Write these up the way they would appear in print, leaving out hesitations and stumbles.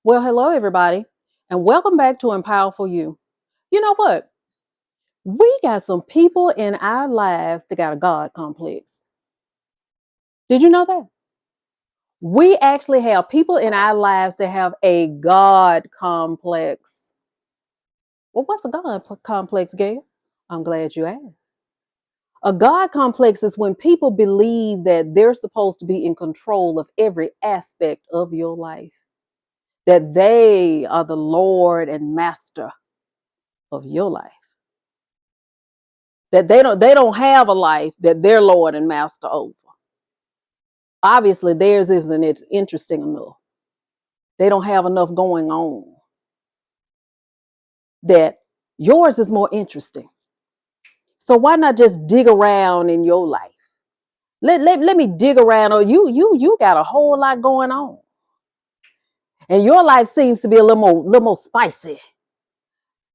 Well, hello, everybody, and welcome back to Empowerful You. You know what? We got some people in our lives that got a God complex. Did you know that? We actually have people in our lives that have a God complex. Well, what's a complex, Gail? I'm glad you asked. A God complex is when people believe that they're supposed to be in control of every aspect of your life, that they are the Lord and Master of your life. That they don't have a life that they're Lord and Master over. Obviously, theirs isn't it's interesting enough. They don't have enough going on. That yours is more interesting. So why not just dig around in your life? Let me dig around. Or you got a whole lot going on. And your life seems to be a little more spicy.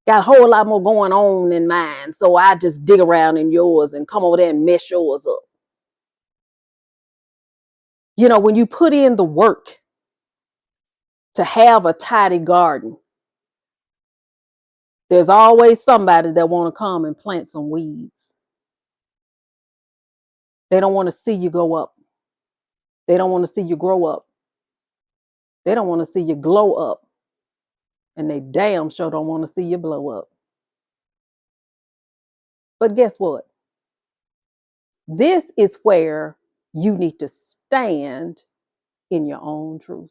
Got a whole lot more going on in mine. So I just dig around in yours and come over there and mess yours up. You know, when you put in the work to have a tidy garden, there's always somebody that want to come and plant some weeds. They don't want to see you go up. They don't want to see you grow up. They don't want to see you glow up. And they damn sure don't want to see you blow up. But guess what? This is where you need to stand in your own truth.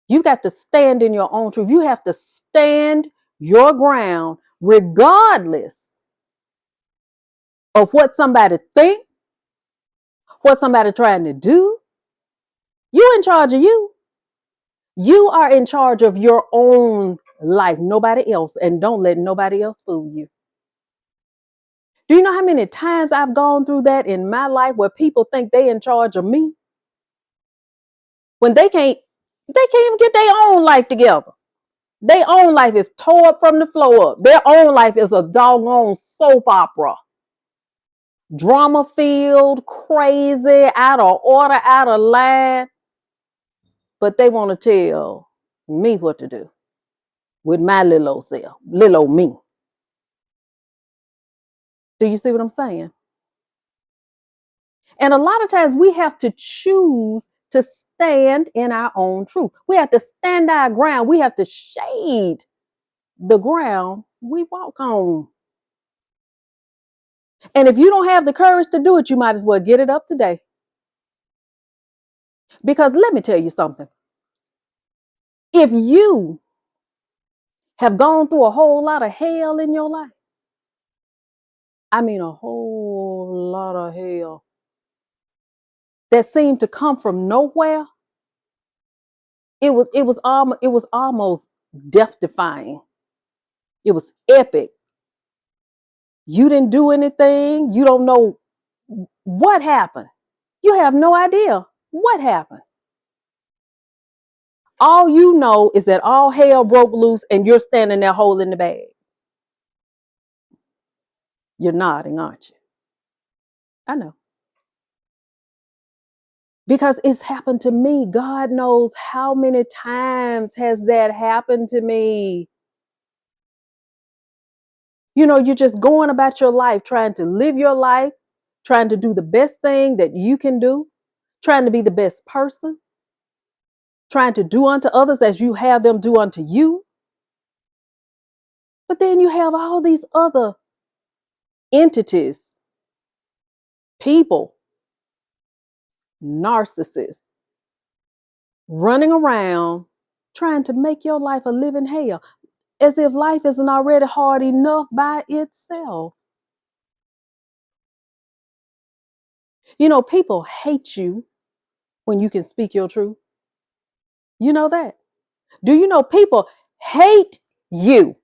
You got to stand in your own truth. You have to stand your ground regardless of what somebody think, what somebody trying to do. You in charge of you. You are in charge of your own life, nobody else, and don't let nobody else fool you. Do you know how many times I've gone through that in my life where people think they in charge of me when they can't even get their own life together. Their own life is tore up from the floor up. Their own life is a doggone soap opera. Drama filled, crazy, out of order, out of line. But they want to tell me what to do with my little old self, little old me. Do you see what I'm saying? And a lot of times we have to choose to stand in our own truth. We have to stand our ground. We have to shade the ground we walk on. And if you don't have the courage to do it, you might as well get it up today. Because let me tell you something. If you have gone through a whole lot of hell in your life, I mean a whole lot of hell that seemed to come from nowhere, it was almost death defying. It was epic. You didn't do anything. You don't know what happened. You have no idea what happened. All you know is that all hell broke loose and you're standing there holding the bag. You're nodding, aren't you? I know. Because it's happened to me. God knows how many times has that happened to me. You know, you're just going about your life, trying to live your life, trying to do the best thing that you can do, trying to be the best person, trying to do unto others as you have them do unto you. But then you have all these other entities, people, narcissists running around trying to make your life a living hell, as if life isn't already hard enough by itself. You know, people hate you when you can speak your truth. You know that. Do you know people hate you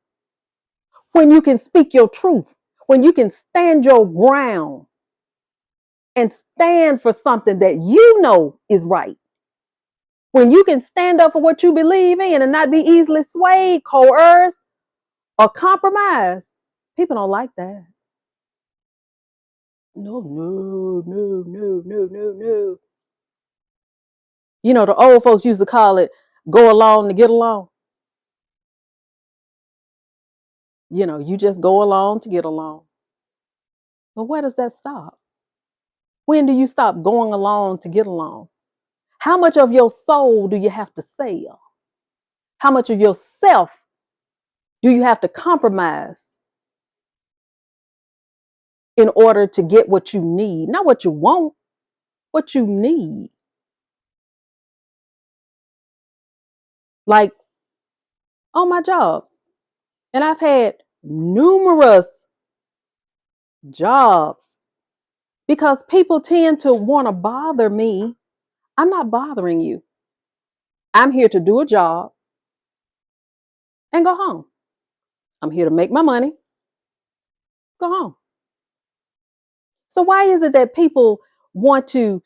when you can speak your truth, when you can stand your ground and stand for something that you know is right? When you can stand up for what you believe in and not be easily swayed, coerced, or compromised, people don't like that. No, no, no, no, no, no, no. You know, the old folks used to call it go along to get along. You know, you just go along to get along. But where does that stop? When do you stop going along to get along? How much of your soul do you have to sell? How much of yourself do you have to compromise in order to get what you need? Not what you want, what you need. Like on my jobs. And I've had numerous jobs because people tend to want to bother me. I'm not bothering you. I'm here to do a job and go home. I'm here to make my money, go home. So why is it that people want to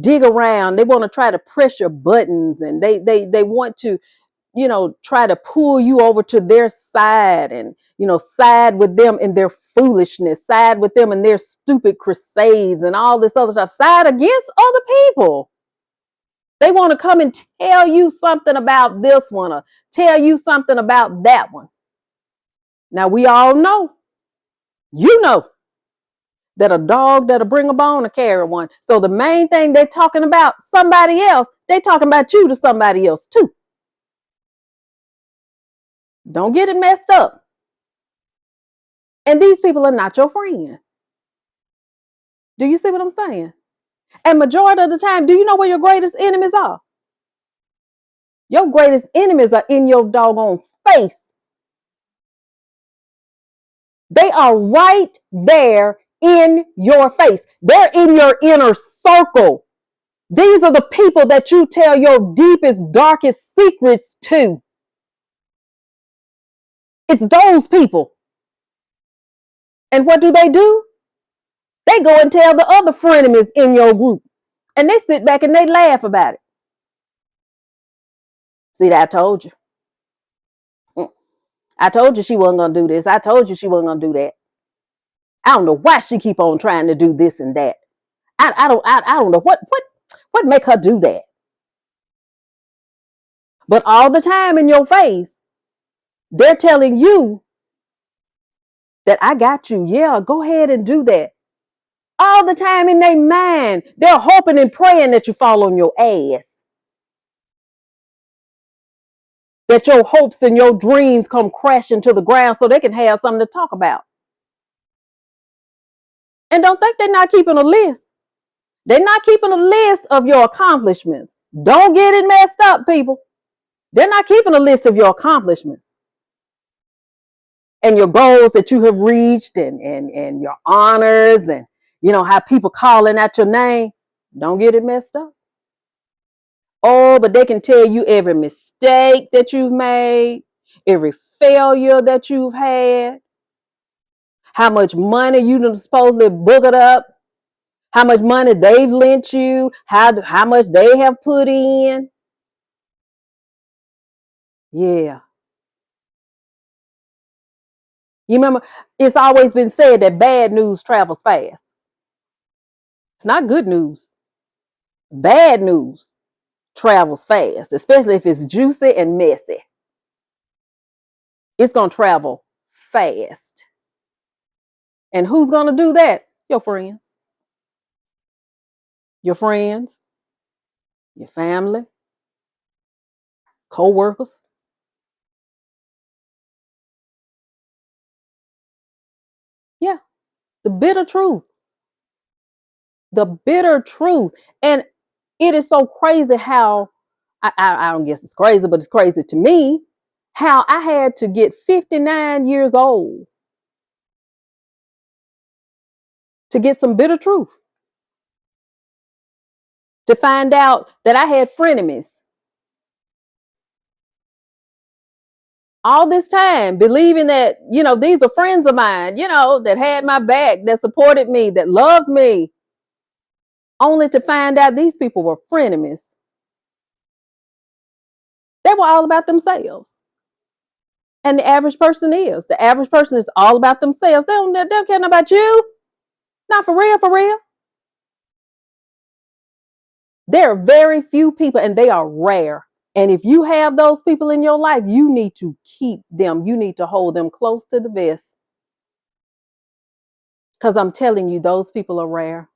dig around? They want to try to press your buttons, and they want to, try to pull you over to their side, and side with them in their foolishness, side with them in their stupid crusades and all this other stuff, side against other people. They want to come and tell you something about this one or tell you something about that one. Now we all know, that a dog that'll bring a bone will carry one. So the main thing they're talking about somebody else, they talking about you to somebody else too. Don't get it messed up. And these people are not your friend. Do you see what I'm saying? And majority of the time, do you know where your greatest enemies are? Your greatest enemies are in your doggone face. They are right there in your face. They're in your inner circle. These are the people that you tell your deepest, darkest secrets to. It's those people. And what do? They go and tell the other frenemies in your group. And they sit back and they laugh about it. See, I told you. I told you she wasn't going to do this. I told you she wasn't going to do that. I don't know why she keep on trying to do this and that. I don't know what make her do that. But all the time in your face, they're telling you that I got you. Yeah, go ahead and do that. All the time in their mind, they're hoping and praying that you fall on your ass. That your hopes and your dreams come crashing to the ground so they can have something to talk about. And don't think they're not keeping a list. They're not keeping a list of your accomplishments. Don't get it messed up, people. They're not keeping a list of your accomplishments and your goals that you have reached, and your honors, and how people calling out your name. Don't get it messed up. Oh, but they can tell you every mistake that you've made, every failure that you've had, how much money you supposedly boogered up, how much money they've lent you, how much they have put in. Yeah. You remember, it's always been said that bad news travels fast. It's not good news. Bad news travels fast, especially if it's juicy and messy. It's going to travel fast. And who's going to do that? Your friends. Your friends, your family, co-workers. Yeah, the bitter truth. The bitter truth. And it is so crazy how, I don't guess it's crazy, but it's crazy to me how I had to get 59 years old to get some bitter truth. To find out that I had frenemies. All this time, believing that, these are friends of mine, that had my back, that supported me, that loved me, only to find out these people were frenemies. They were all about themselves. And the average person is. The average person is all about themselves. They don't care about you. Not for real, for real. There are very few people, and they are rare. And if you have those people in your life, you need to keep them. You need to hold them close to the vest. Because I'm telling you, those people are rare.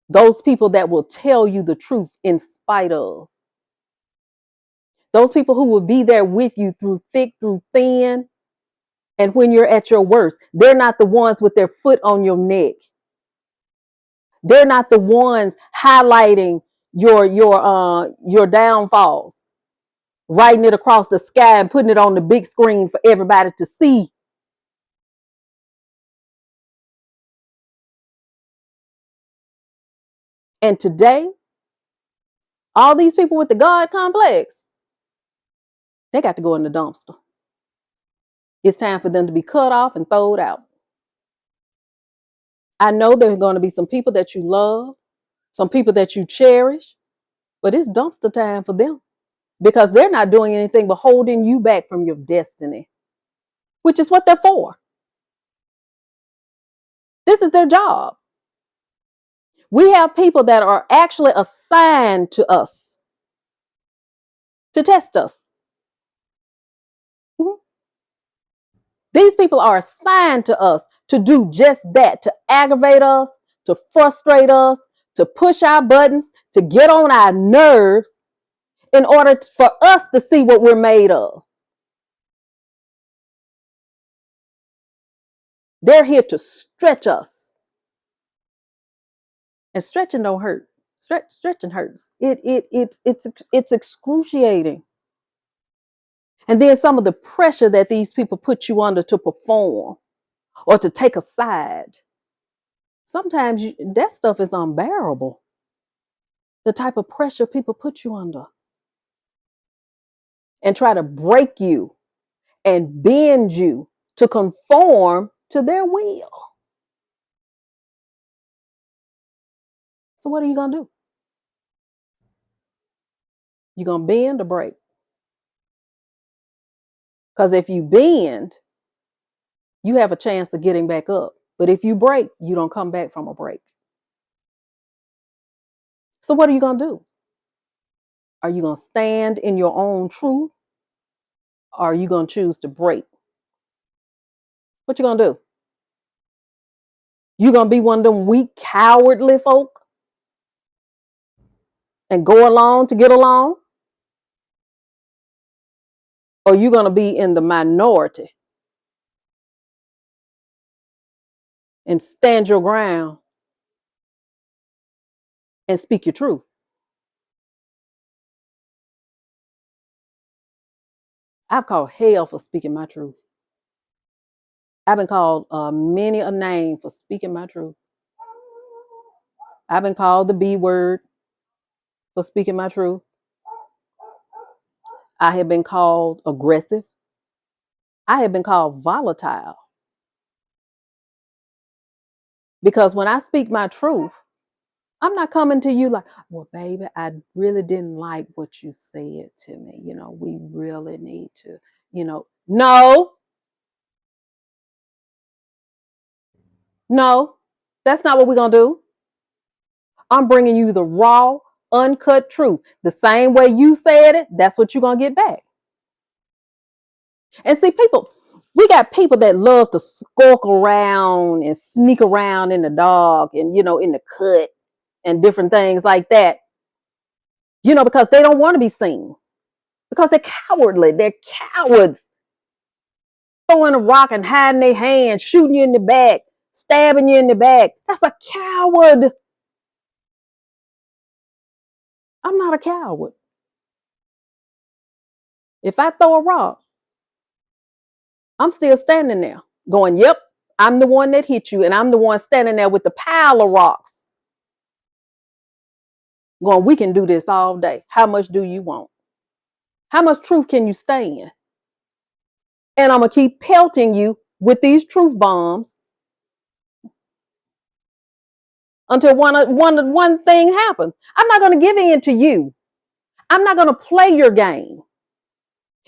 Those people that will tell you the truth in spite of. Those people who will be there with you through thick, through thin, and when you're at your worst. They're not the ones with their foot on your neck. They're not the ones highlighting your downfalls, writing it across the sky and putting it on the big screen for everybody to see. And today, all these people with the God complex, they got to go in the dumpster. It's time for them to be cut off and thrown out. I know there are going to be some people that you love, some people that you cherish, but it's dumpster time for them because they're not doing anything but holding you back from your destiny, which is what they're for. This is their job. We have people that are actually assigned to us to test us. Mhm. These people are assigned to us to do just that, to aggravate us, to frustrate us, to push our buttons, to get on our nerves in order for us to see what we're made of. They're here to stretch us. And stretching don't hurt. Stretching hurts. It's excruciating. And then some of the pressure that these people put you under to perform or to take a side. Sometimes that stuff is unbearable. The type of pressure people put you under and try to break you and bend you to conform to their will. So what are you going to do? You're going to bend or break? Because if you bend, you have a chance of getting back up. But if you break, you don't come back from a break. So what are you going to do? Are you going to stand in your own truth? Or are you going to choose to break? What you going to do? You going to be one of them weak, cowardly folk and go along to get along? Or you going to be in the minority and stand your ground and speak your truth? I've called hell for speaking my truth. I've been called many a name for speaking my truth. I've been called the B word for speaking my truth. I have been called aggressive. I have been called volatile. Because when I speak my truth, I'm not coming to you like, well, baby, I really didn't like what you said to me. You know, we really need to, no, that's not what we're going to do. I'm bringing you the raw, uncut truth. The same way you said it, that's what you're going to get back. And see, we got people that love to skulk around and sneak around in the dark and, in the cut and different things like that, because they don't want to be seen. Because they're cowardly. They're cowards. Throwing a rock and hiding their hand, shooting you in the back, stabbing you in the back. That's a coward. I'm not a coward. If I throw a rock, I'm still standing there going, yep, I'm the one that hit you. And I'm the one standing there with the pile of rocks. Going, we can do this all day. How much do you want? How much truth can you stand? And I'm going to keep pelting you with these truth bombs until one thing happens. I'm not going to give in to you. I'm not going to play your game.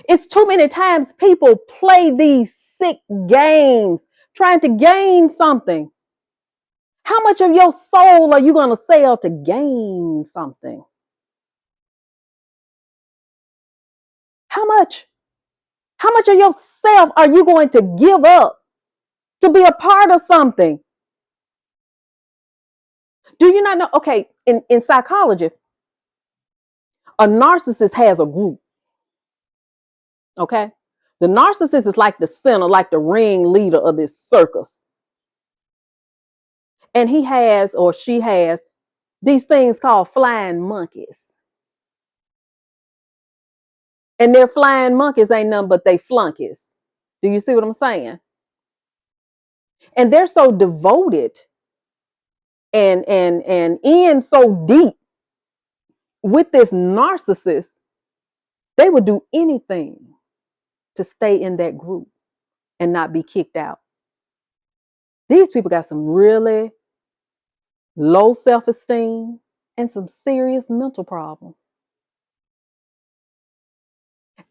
It's too many times people play these sick games trying to gain something. How much of your soul are you going to sell to gain something? How much? How much of yourself are you going to give up to be a part of something? Do you not know? Okay, in psychology, a narcissist has a group. Okay. The narcissist is like the center, like the ringleader of this circus. And he has or she has these things called flying monkeys. And their flying monkeys ain't nothing but they flunkies. Do you see what I'm saying? And they're so devoted and in so deep with this narcissist, they would do anything to stay in that group and not be kicked out. These people got some really low self-esteem and some serious mental problems.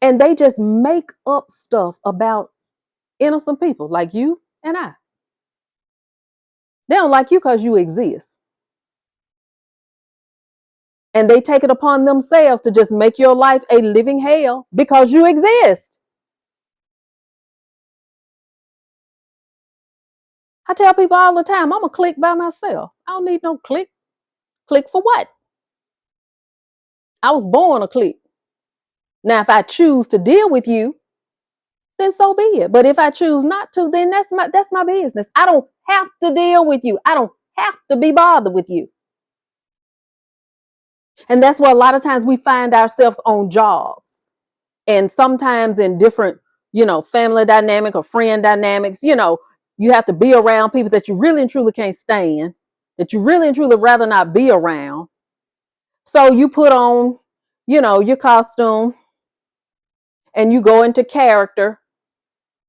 And they just make up stuff about innocent people like you and I. They don't like you because you exist. And they take it upon themselves to just make your life a living hell because you exist. I tell people all the time, I'm a click by myself. I don't need no click. Click for what? I was born a click. Now, if I choose to deal with you, then so be it. But if I choose not to, then that's my business. I don't have to deal with you. I don't have to be bothered with you. And that's where a lot of times we find ourselves on jobs and sometimes in different, family dynamic or friend dynamics, you have to be around people that you really and truly can't stand, that you really and truly rather not be around. So you put on, your costume and you go into character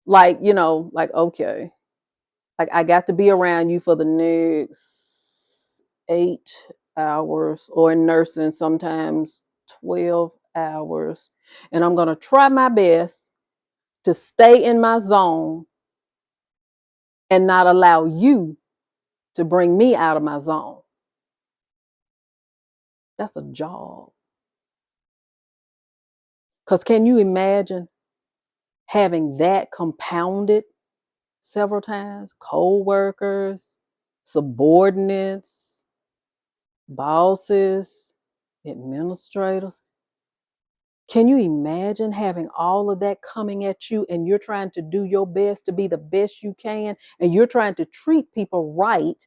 like, okay, like I got to be around you for the next 8 hours, or in nursing, sometimes 12 hours. And I'm going to try my best to stay in my zone and not allow you to bring me out of my zone. That's a job. Because can you imagine having that compounded several times? Co-workers, subordinates, bosses, administrators. Can you imagine having all of that coming at you and you're trying to do your best to be the best you can and you're trying to treat people right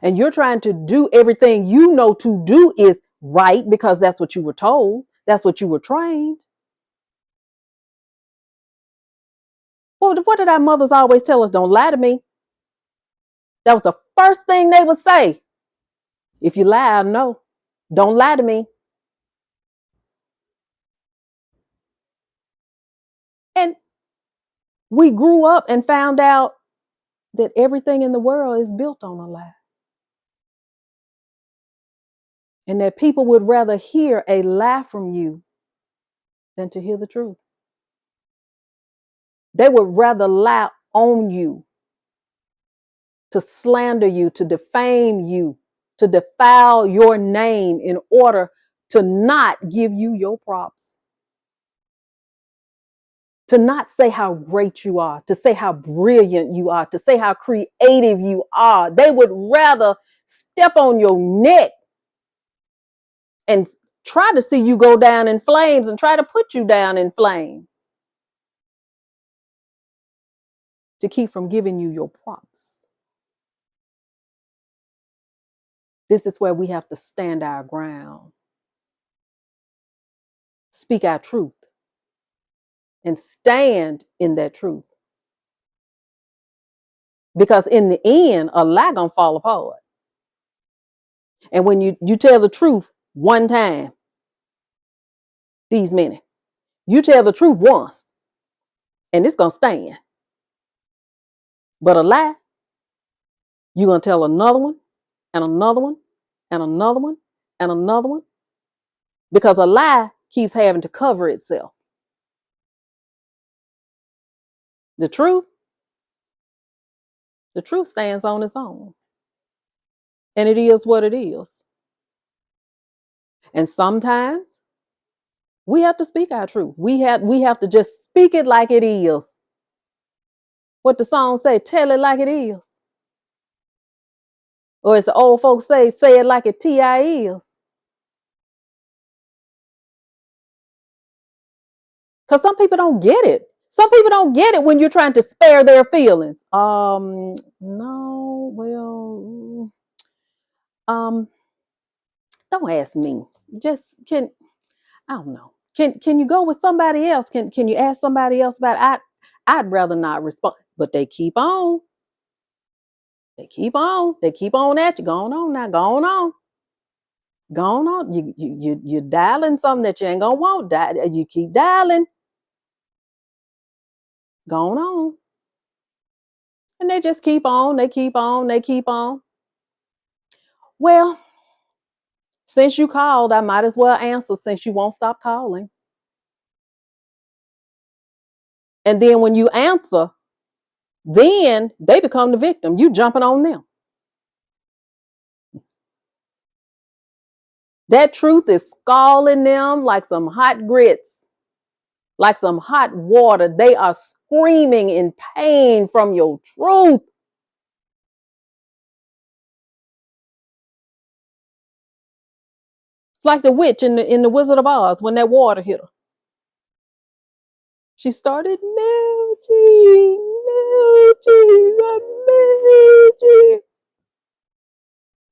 and you're trying to do everything you know to do is right because that's what you were told, that's what you were trained? Well, what did our mothers always tell us? Don't lie to me. That was the first thing they would say. If you lie, I know. Don't lie to me. And we grew up and found out that everything in the world is built on a lie. And that people would rather hear a lie from you than to hear the truth. They would rather lie on you, to slander you, to defame you, to defile your name in order to not give you your props, to not say how great you are, to say how brilliant you are, to say how creative you are. They would rather step on your neck and try to see you go down in flames and try to put you down in flames to keep from giving you your props. This is where we have to stand our ground, speak our truth, and stand in that truth. Because in the end, a lie gonna fall apart. And when you tell the truth one time, these many, you tell the truth once, and it's gonna stand. But a lie, you're gonna tell another one, and another one, and another one, and another one, because a lie keeps having to cover itself. The truth stands on its own. And it is what it is. And sometimes we have to speak our truth. We have to just speak it like it is. What the song say, tell it like it is. Or as the old folks say it like it TI is. Because some people don't get it. Some people don't get it when you're trying to spare their feelings. No, well, don't ask me. Just I don't know. Can you go with somebody else? Can you ask somebody else about it? I'd rather not respond. But they keep on. They keep on. They keep on at you. Going on now. Going on. Going on. You're dialing something that you ain't gonna want. You keep dialing. Going on. And they just keep on. They keep on. They keep on. Well, since you called, I might as well answer since you won't stop calling. And then when you answer, then they become the victim. You jumping on them. That truth is scalding them like some hot grits, like some hot water. They are screaming in pain from your truth. Like the witch in the Wizard of Oz when that water hit her. She started melting, melting, melting.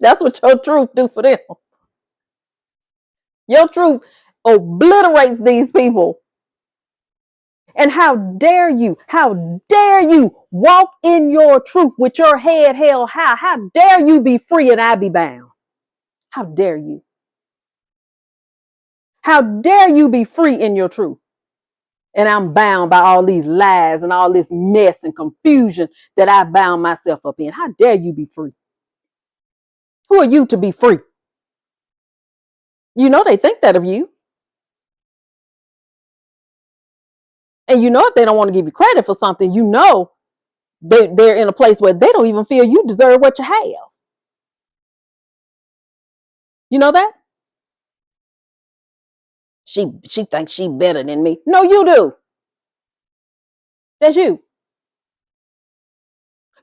That's what your truth do for them. Your truth obliterates these people. And how dare you walk in your truth with your head held high? How dare you be free and I be bound? How dare you? How dare you be free in your truth? And I'm bound by all these lies and all this mess and confusion that I bound myself up in. How dare you be free? Who are you to be free? You know they think that of you. And you know if they don't want to give you credit for something, you know they're in a place where they don't even feel you deserve what you have. You know that? She thinks she better than me. No, you do. That's you.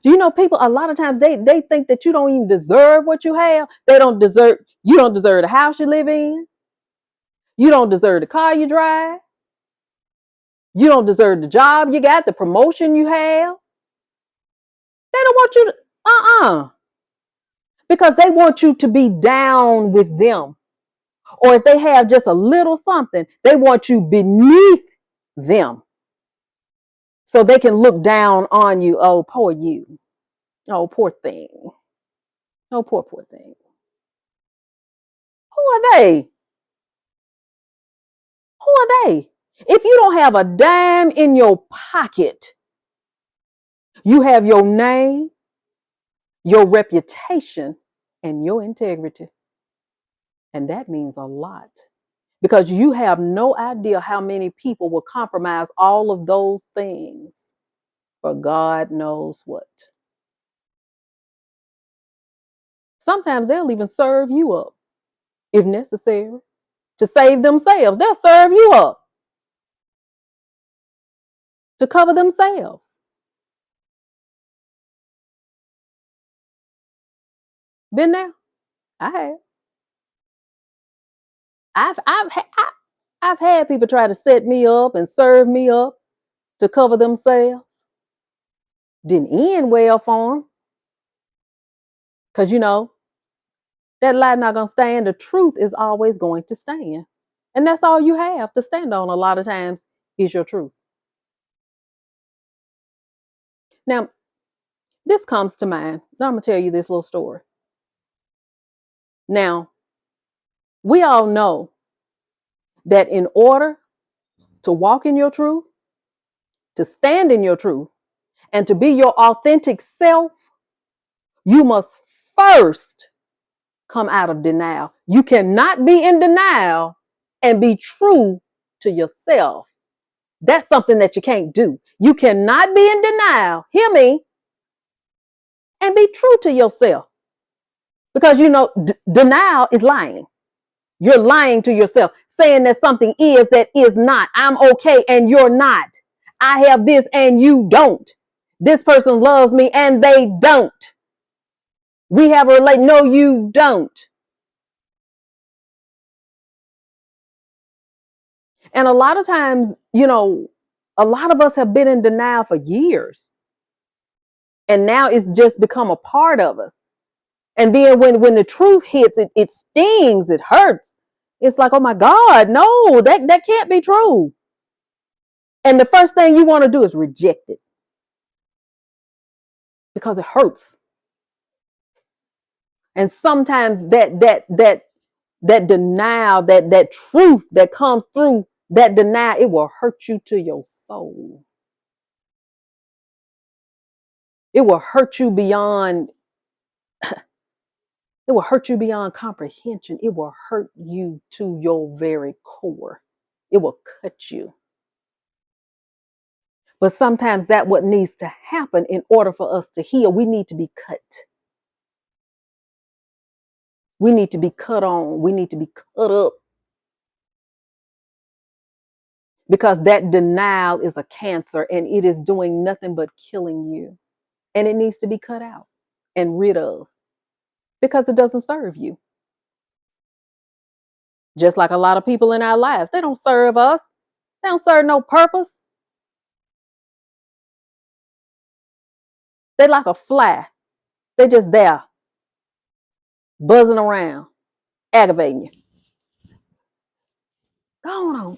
Do you know people a lot of times they think that you don't even deserve what you have. You don't deserve the house you live in. You don't deserve the car you drive. You don't deserve the job you got, the promotion you have. They don't want you to because they want you to be down with them. Or if they have just a little something, they want you beneath them. So they can look down on you. Oh, poor you. Oh, poor thing. Oh, poor thing. Who are they? Who are they? If you don't have a dime in your pocket, you have your name, your reputation, and your integrity. And that means a lot because you have no idea how many people will compromise all of those things for God knows what. Sometimes they'll even serve you up if necessary to save themselves. They'll serve you up to cover themselves. Been there? I have. I've had people try to set me up and serve me up to cover themselves. Didn't end well for them. Because, that lie not going to stand. The truth is always going to stand. And that's all you have to stand on a lot of times is your truth. Now, this comes to mind. Now I'm going to tell you this little story. Now, we all know that in order to walk in your truth, to stand in your truth, and to be your authentic self, you must first come out of denial. You cannot be in denial and be true to yourself. That's something that you can't do. You cannot be in denial, hear me, and be true to yourself. Because denial is lying. You're lying to yourself, saying that something is that is not. I'm okay and you're not. I have this and you don't. This person loves me and they don't. We have a relate. No, you don't. And a lot of times, a lot of us have been in denial for years. And now it's just become a part of us. And then when the truth hits, it stings, it hurts. It's like, oh my God, no, that can't be true. And the first thing you want to do is reject it because it hurts. And sometimes that denial, that truth that comes through that denial, it will hurt you to your soul. It will hurt you beyond it will hurt you beyond comprehension. It will hurt you to your very core. It will cut you. But sometimes that's what needs to happen in order for us to heal. We need to be cut. We need to be cut on. We need to be cut up. Because that denial is a cancer and it is doing nothing but killing you. And it needs to be cut out and rid of because it doesn't serve you. Just like a lot of people in our lives, they don't serve us. They don't serve no purpose. They like a fly. They just there, buzzing around, aggravating you. Go on.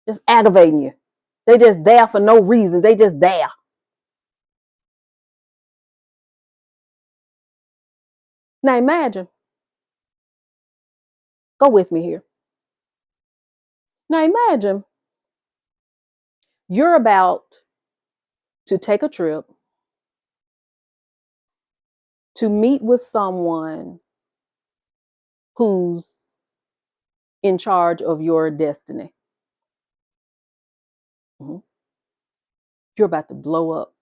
Just aggravating you. They just there for no reason. They just there. Now imagine. Go with me here. Now imagine you're about to take a trip to meet with someone who's in charge of your destiny. Mm-hmm. You're about to blow up.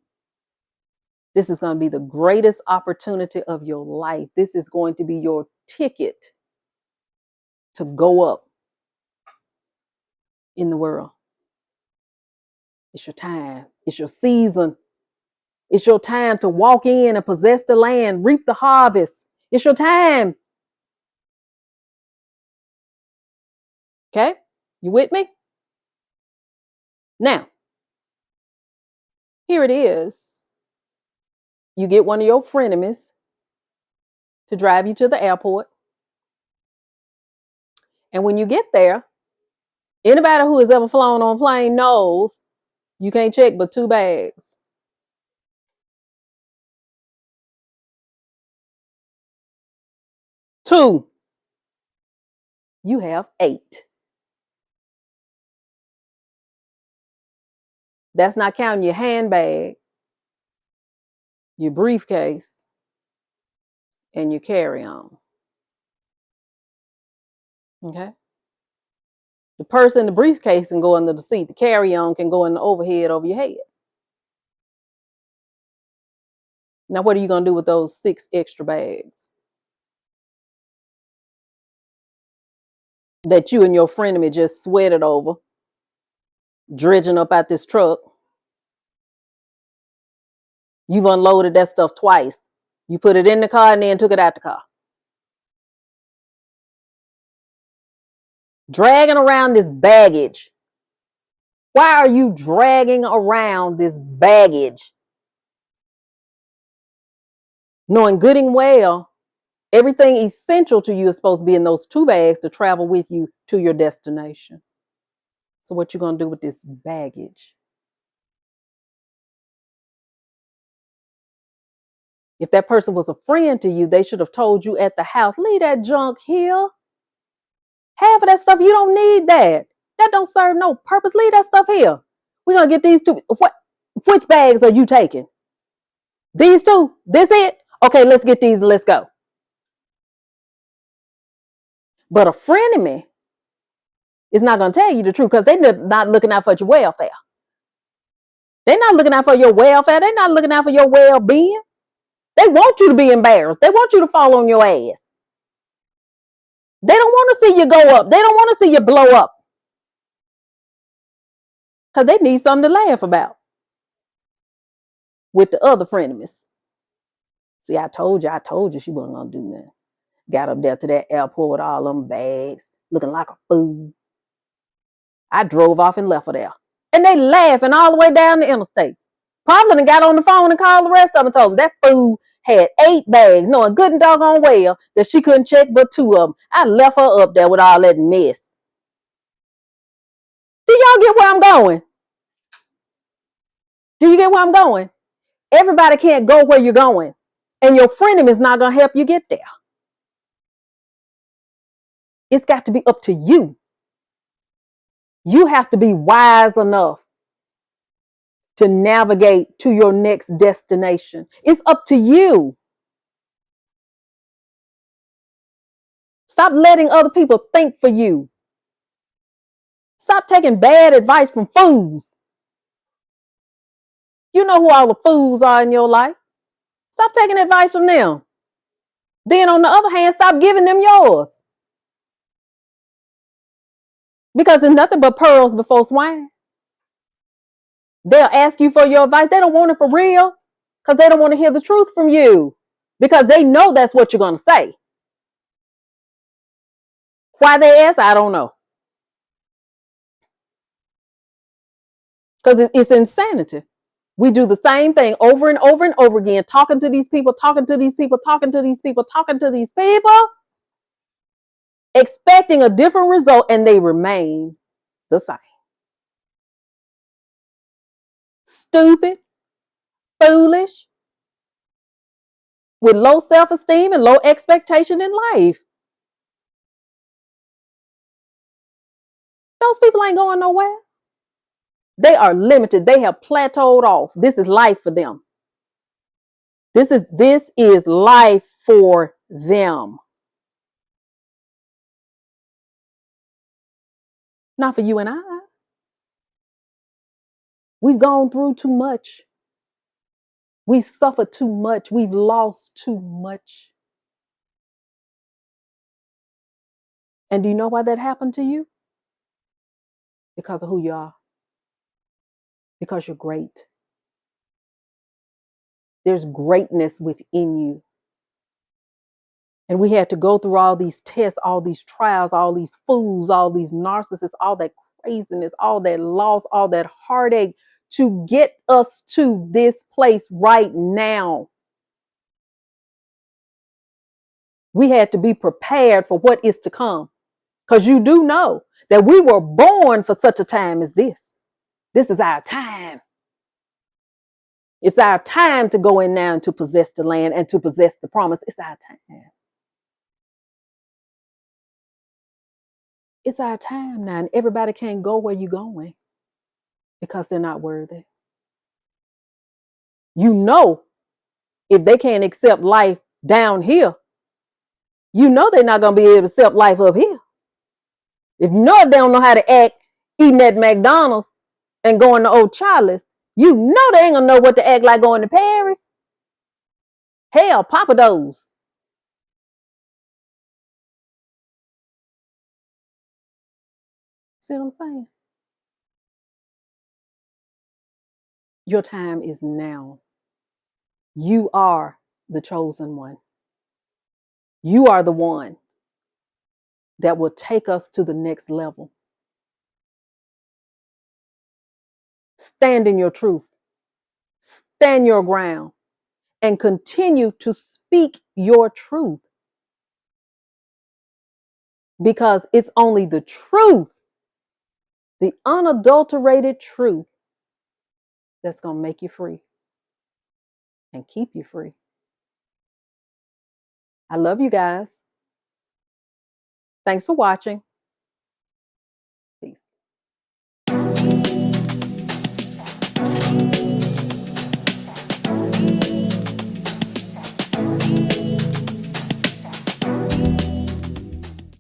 This is going to be the greatest opportunity of your life. This is going to be your ticket to go up in the world. It's your time. It's your season. It's your time to walk in and possess the land, reap the harvest. It's your time. Okay? You with me? Now, here it is. You get one of your frenemies to drive you to the airport. And when you get there, anybody who has ever flown on a plane knows you can't check but 2 bags. 2. You have 8. That's not counting your handbag, your briefcase, and your carry-on. Okay? The purse and the briefcase can go under the seat. The carry-on can go in the overhead over your head. Now, what are you going to do with those 6 extra bags that you and your frenemy just sweated over, dredging up out this truck? You've unloaded that stuff twice. You put it in the car and then took it out the car. Dragging around this baggage. Why are you dragging around this baggage? Knowing good and well, everything essential to you is supposed to be in those 2 bags to travel with you to your destination. So what you going to do with this baggage? If that person was a friend to you, they should have told you at the house, leave that junk here. Half of that stuff, you don't need that. That don't serve no purpose. Leave that stuff here. We're going to get these 2. Which bags are you taking? These 2? This it? Okay, let's get these and let's go. But a frenemy is not going to tell you the truth because they're not looking out for your welfare. They're not looking out for your welfare. They're not looking out for your well-being. They want you to be embarrassed. They want you to fall on your ass. They don't want to see you go up. They don't want to see you blow up. Because they need something to laugh about with the other frenemies. See, I told you she wasn't going to do nothing. Got up there to that airport with all them bags, looking like a fool. I drove off and left her there. And they laughing all the way down the interstate. Probably got on the phone and called the rest of them and told them that fool had 8 bags, knowing good and doggone well that she couldn't check but 2 of them. I left her up there with all that mess. Do y'all get where I'm going? Do you get where I'm going? Everybody can't go where you're going. And your frenemy is not going to help you get there. It's got to be up to you. You have to be wise enough to navigate to your next destination. It's up to you. Stop letting other people think for you. Stop taking bad advice from fools. You know who all the fools are in your life. Stop taking advice from them. Then on the other hand, stop giving them yours. Because it's nothing but pearls before swine. They'll ask you for your advice. They don't want it for real because they don't want to hear the truth from you because they know that's what you're going to say. Why they ask, I don't know. Because it's insanity. We do the same thing over and over and over again, talking to these people, expecting a different result, and they remain the same. Stupid, foolish, with low self-esteem and low expectation in life. Those people ain't going nowhere. They are limited. They have plateaued off. This is life for them. This is life for them. Not for you and I. We've gone through too much. We suffered too much. We've lost too much. And do you know why that happened to you? Because of who you are. Because you're great. There's greatness within you. And we had to go through all these tests, all these trials, all these fools, all these narcissists, all that craziness, all that loss, all that heartache to get us to this place right now. We had to be prepared for what is to come. Because you do know that we were born for such a time as this. This is our time. It's our time to go in now and to possess the land and to possess the promise. It's our time. It's our time now, and everybody can't go where you're going because they're not worthy. You know, if they can't accept life down here, you know they're not going to be able to accept life up here. If you know they don't know how to act eating at McDonald's and going to Old Charlie's, you know they ain't going to know what to act like going to Paris. Hell, Papa Do's. See what I'm saying? Your time is now. You are the chosen one. You are the one that will take us to the next level. Stand in your truth. Stand your ground and continue to speak your truth. Because it's only the truth, the unadulterated truth, that's going to make you free and keep you free. I love you guys. Thanks for watching.